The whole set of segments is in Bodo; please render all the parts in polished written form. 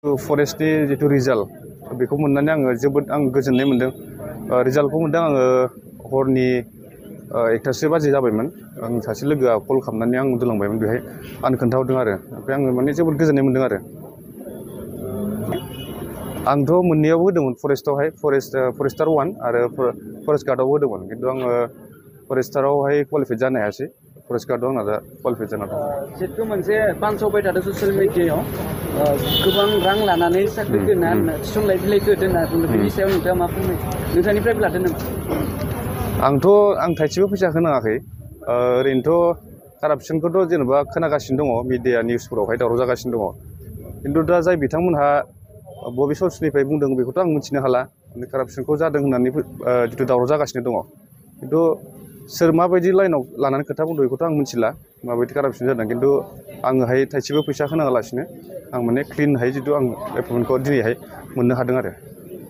फरेस्टनि जितु रिजाल्ट बेखौ मोननानै आङो जोबोद गोजोननाय मोनदों। रिजाल्टखौ मोनदों आङो हरनि 1:00 बाजि जाबायमोन। आं सासे लोगोआ कल खालामनानै आं उन्दुलांबायमोन बेहाय आंनो खोन्थाहरदों आरो ओमफ्राय आङो माने जोबोद गोजोननाय मोनदों आरो। आंथ' मोननैयावबो होदोंमोन फरेस्टआवहाय फरेस्टार 1 आरो फरेस्ट गार्डआवबो होदोंमोन खिन्थु आङो फरेस्टारावहाय क्वालिफाइड जानो हायासै। फरेस्ट गार्डआव आंना दा क्वालिफाइड जाना दं। जिहेतु मोनसे बानसावबाय थादों ससियेल मिडियायाव गोबां रां लानानै साख्रि दोना थिसनलाय बिलाइखौ दोना बुंदों बेनि सायाव नोंथाङा मा बुंनो नोंथांनिफ्रायबो लादों नामा? आं थाइसेबो फैसा होनाङाखै। ओरैनोथ' कारापसनखौथ' जेनेबा खोनागासिनो दङ मिडिया निउसफोरावहाय दावराव जागासिनो दङ खिन्थु दा जाय बिथांमोनहा बबे सर्सनिफ्राय बुंदों बेखौथ' आं मिथिनो हाला। कारापसनखौ जादों होननानै जितु दावराव जागासिनो दङ खिन्थु सोर माबायदि लाइनाव लानानै खोथा बुंदों बेखौथ' आं मिथिला माबायदि कारापसन जादों खिन्थु आङोहाय थाइसेबो फैसा होनाङालासिनो आं माने क्लिनहाय जितु आं एपइन्टमेन्टखौ दिनैहाय मोननो हादों आरो।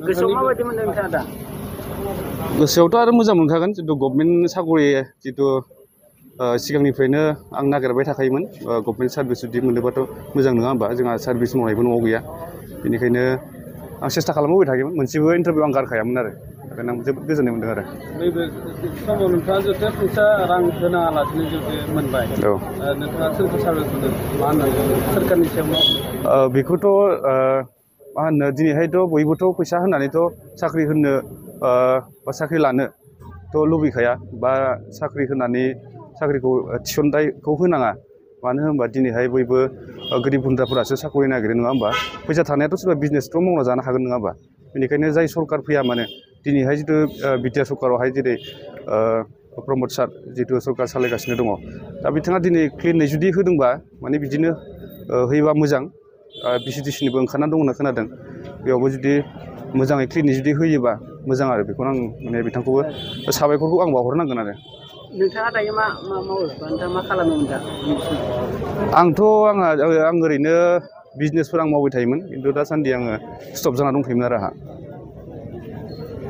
गोसोआव माबायदि मोनदों नोंथाङा दा? गोसोआवथ' आरो मोजां मोनखागोन जितु गभर्नमेन्ट साकरि जितु सिगांनिफ्रायनो आं नागिरबाय थाखायोमोन। गभर्नमेन्ट सार्भिस जुदि मोनोबाथ' मोजां नङा होमबा? जोंहा सार्भिस मावनायबो न'आव गैया बेनिखायनो आं सेस्था खालामबोबाय थायोमोन। मोनसेबो इन्टारभिउ आं गारखायामोन आरो ओंखायनो आं जोबोद गोजोननाय मोनदों आरो। नैबे समाव नोंथाङा जुदि फैसा रां होनाङालासिनो जुदि मोनबाय नोंथाङा सोरखौ सार्भिस होनो मा होननांगोन सोरखारनि सायाव बेखौथ' मा होनो दिनैहायथ' बयबोथ' फैसा होनानैथ' साख्रि होनो बा साख्रि लानोथ' लुबैखाया बा साख्रि होनानै साख्रिखौ थिसनथाइखौ होनाङा। मानो होनबा दिनैहाय बयबो गोरिब गुन्द्राफोरासो साख्रि नागिरो नङा होमबा? फैसा थानायाथ' सोरबा बिजनेसथ' मावना जानो हागोन नङा होमबा? बेनिखायनो जाय सरकार फैया मानो दिनैहाय जितु बिटिआर सरकारावहाय जेरै प्रमद सार जितु सरकार सालायगासिनो दङ दा बिथाङा दिनै क्लिनै जुदि होदोंबा माने बिदिनो होयोबा मोजां। भिसिडिसिनिबो ओंखारना दं होनना खोनादों बेयावबो जुदि मोजाङै क्लिनै जुदि होयोबा मोजां आरो बेखौनो आं माने बिथांखौबो साबायखरखौ आं बावहरनांगोन आरो। नोंथाङा दायो मा मावो नोंथाङा मा खालामोमोन दा? आं ओरैनो बिजनेसफोर आं मावबाय थायोमोन खिन्थु दासान्दि आङो स्टप जाना दंथ'योमोन आरो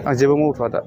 आं जेबो मावथ'वा दा।